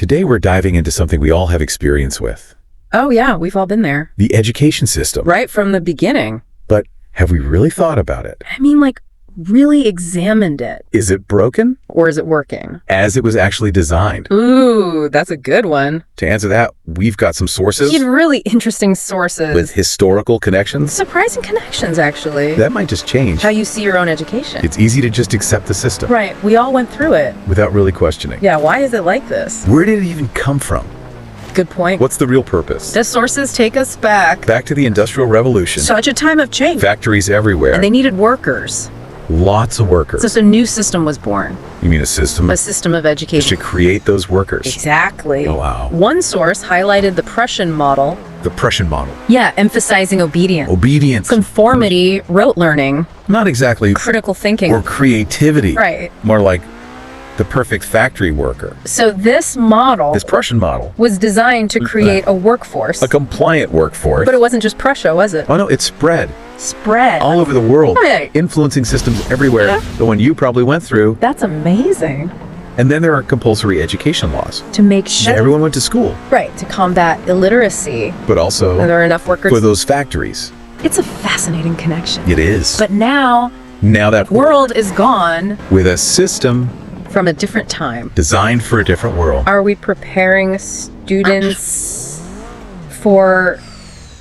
Today we're diving into something we all have experience with. Oh yeah, we've all been there. The education system. Right from the beginning. But have we really thought about it? I mean, like, really examined it. Is it broken? Or is it working? As it was actually designed? Ooh, that's a good one. To answer that, we've got some sources. You have really interesting sources. With historical connections. Surprising connections, actually. That might just change how you see your own education. It's easy to just accept the system. Right, we all went through it. Without really questioning. Yeah, why is it like this? Where did it even come from? Good point. What's the real purpose? The sources take us back. Back to the Industrial Revolution. Such a time of change. Factories everywhere. And they needed workers. Lots of workers. So a new system was born. You mean a system? A system of education. To create those workers. Exactly. Oh, wow. One source highlighted the Prussian model. The Prussian model. Yeah, emphasizing obedience. Obedience. Conformity, rote learning. Not exactly. Critical thinking. Or creativity. Right. More like the perfect factory worker. So this model, this Prussian model, was designed to create a workforce. A compliant workforce. But it wasn't just Prussia, was it? Oh no, it spread. Spread. All over the world. Right. Influencing systems everywhere. Yeah. The one you probably went through. That's amazing. And then there are compulsory education laws. To make sure everyone went to school. Right, to combat illiteracy. But also there are enough workers for those factories. It's a fascinating connection. It is. But now that world is gone with a system from a different time. Designed for a different world. Are we preparing students for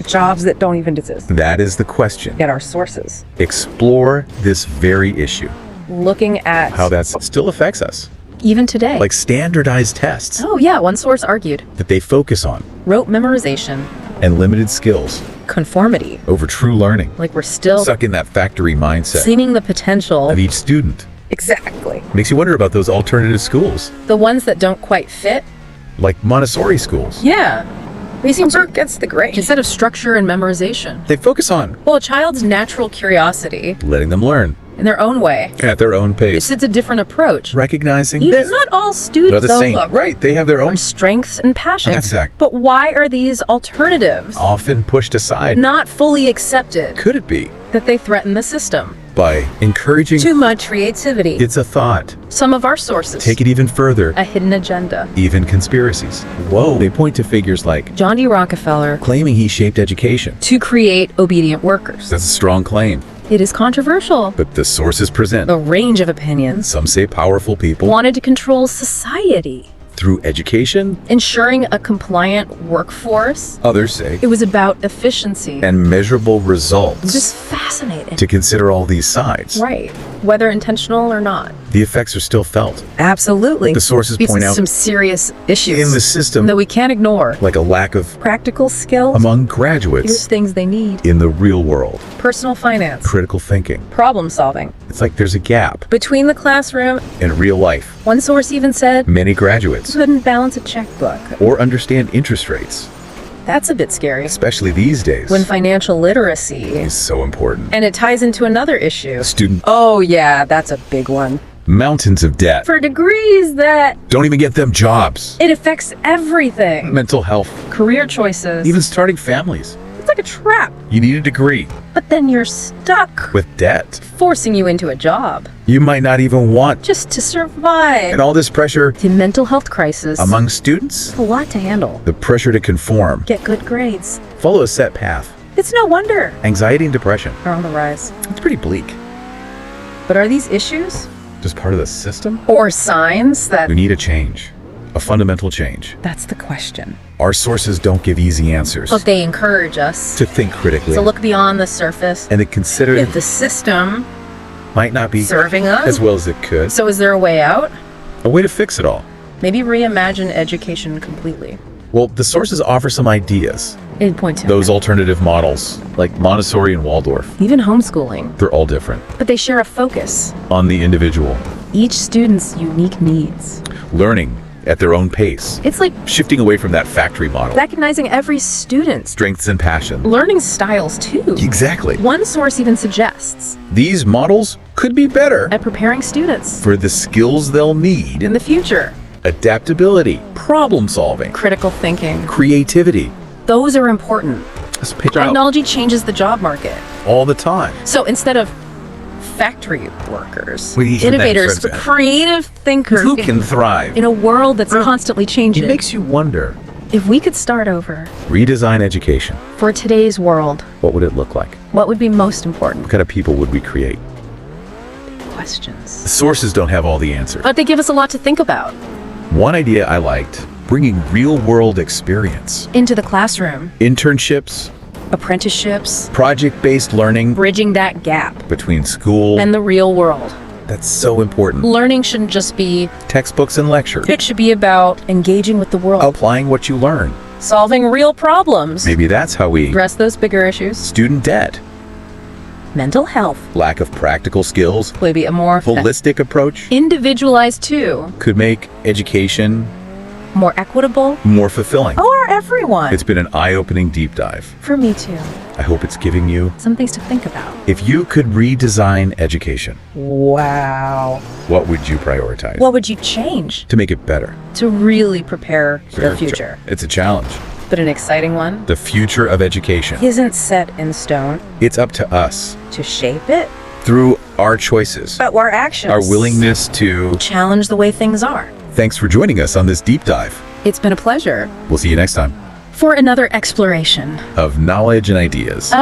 jobs that don't even exist? That is the question. Get our sources. Explore this very issue. Looking at how that still affects us. Even today. Like standardized tests. Oh yeah, one source argued. That they focus on. Rote memorization. And limited skills. Conformity. Over true learning. Like we're still stuck in that factory mindset. Seeing the potential of each student. Exactly. Makes you wonder about those alternative schools. The ones that don't quite fit. Like Montessori schools. Yeah. They seem to gets the grade. Instead of structure and memorization. They focus on. Well, a child's natural curiosity. Letting them learn. In their own way. At their own pace. It's a different approach. Recognizing that not all students are the same. Right, they have their own strengths and passions. Exactly. But why are these alternatives often pushed aside? Not fully accepted. Could it be that they threaten the system? By encouraging too much creativity. It's a thought. Some of our sources take it even further. A hidden agenda. Even conspiracies. Whoa. They point to figures like John D. Rockefeller claiming he shaped education to create obedient workers. That's a strong claim. It is controversial. But the sources present a range of opinions. Some say powerful people wanted to control society. Through education, ensuring a compliant workforce. Others say it was about efficiency and measurable results. Just fascinating to consider all these sides. Right, whether intentional or not. The effects are still felt. Absolutely. The sources point out some serious issues in the system that we can't ignore, like a lack of practical skills among graduates. Here's things they need in the real world. Personal finance, critical thinking, problem solving. It's like there's a gap between the classroom and real life. One source even said many graduates couldn't balance a checkbook or understand interest rates. That's a bit scary. Especially these days. When financial literacy is so important. And it ties into another issue. Student. Oh yeah, that's a big one. Mountains of debt. For degrees that don't even get them jobs. It affects everything. Mental health. Career choices. Even starting families. It's like a trap. You need a degree. But then you're stuck. With debt. Forcing you into a job. You might not even want. Just to survive. And all this pressure. The mental health crisis. Among students. It's a lot to handle. The pressure to conform. Get good grades. Follow a set path. It's no wonder. Anxiety and depression are on the rise. It's pretty bleak. But are these issues? Just part of the system? Or signs that we need a change. A fundamental change. That's the question. Our sources don't give easy answers. But they encourage us to think critically. To look beyond the surface. And to consider if the system might not be serving us as well as it could. So is there a way out? A way to fix it all. Maybe reimagine education completely. Well, the sources offer some ideas. They'd point to those alternative models, like Montessori and Waldorf. Even homeschooling. They're all different. But they share a focus. On the individual. Each student's unique needs. Learning at their own pace. It's like shifting away from that factory model. Recognizing every student's strengths and passions. Learning styles too. Exactly. One source even suggests these models could be better at preparing students for the skills they'll need in the future. Adaptability, problem solving, critical thinking, creativity. Those are important. Technology changes the job market all the time. So instead of factory workers, We- innovators, that's- creative thinkers Who can thrive? in a world that's constantly It changing. makes you wonder. If we could start over Redesign education. for today's world, What would it look like? what would be most important? What kind of people would we create? Questions. The sources don't have all the answers. But they give us a lot to think about. One idea I liked, bringing real-world experience. Into the classroom, Internships, apprenticeships, project-based learning bridging that gap between school. and the real world. That's so important. Learning shouldn't just be, Textbooks and lectures. it should be about engaging with the world, Applying what you learn. solving real problems, Maybe that's how we... address those bigger issues. Student debt. Mental health, Lack of practical skills. maybe a more Holistic approach individualized too, could make education more equitable more fulfilling. for everyone. It's been an eye-opening deep dive. For me too. I hope it's giving you... Some things to think about. If you could redesign education, Wow. what would you prioritize What would you change to make it better? to really prepare for the future? It's a challenge. But an exciting one. The future of education. Isn't set in stone It's up to us to shape it, through our choices, but our actions. our willingness to... challenge the way things are. Thanks for joining us on this deep dive. It's been a pleasure We'll see you next time for another exploration of knowledge and ideas.